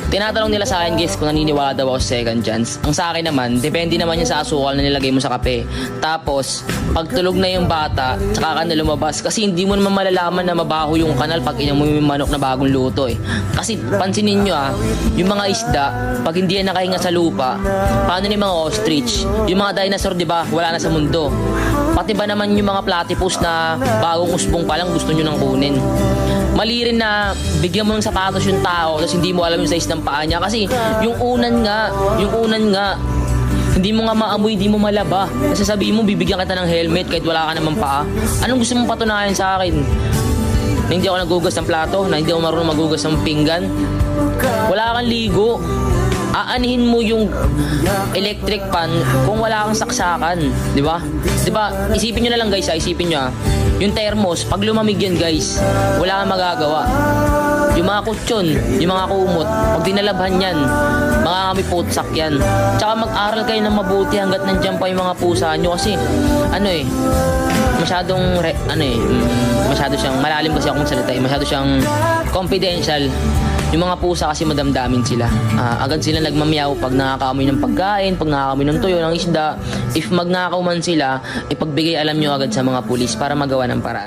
Tinatanong nila sa akin guys kung naniniwala daw ako sa second chance. Ang sa akin naman, depende naman yan sa asukal na nilagay mo sa kape. Tapos, pag tulog na yung bata, tsaka ka na lumabas. Kasi hindi mo naman malalaman na mabaho yung kanal pag inom mo yung manok na bagong luto eh. Kasi pansinin nyo yung mga isda, pag hindi yan nakahinga sa lupa, paano yung mga ostrich? Yung mga dinosaur, di ba, wala na sa mundo. Pati ba naman yung mga platypus na bagong usbong pa lang gusto nyo nang kunin. Mali rin na bigyan mo ng sapatos yung tao tapos hindi mo alam yung size ng paa niya kasi yung unan nga hindi mo nga maamoy, hindi mo malaba. Kasi sabihin mo bibigyan kita ng helmet kahit wala ka namang paa. Anong gusto mong patunayan sa akin? Na hindi ako nagugas ng plato, na hindi ako marunong magugas ng pinggan. Wala kang ligo. Aanihin mo yung electric pan kung wala kang saksakan, di ba? Di ba? Isipin niyo na lang guys, isipin niyo yung thermos, pag lumamig yan guys, wala kang magagawa. Yung mga kutsyon, yung mga kumot, pag dinalabhan yan, mga kami putsak yan. Tsaka mag-aral kayo ng mabuti hanggat nandiyan pa yung mga pusa nyo kasi masyado siyang malalim kasi akong salita masyado siyang confidential. Yung mga pusa kasi madamdamin sila. Agad sila nagmamiyaw pag nakakaamoy ng pagkain, pag nakakaamoy ng tuyo, ng isda. If magnakaw man sila, ipagbigay alam nyo agad sa mga pulis para magawa ng paraan.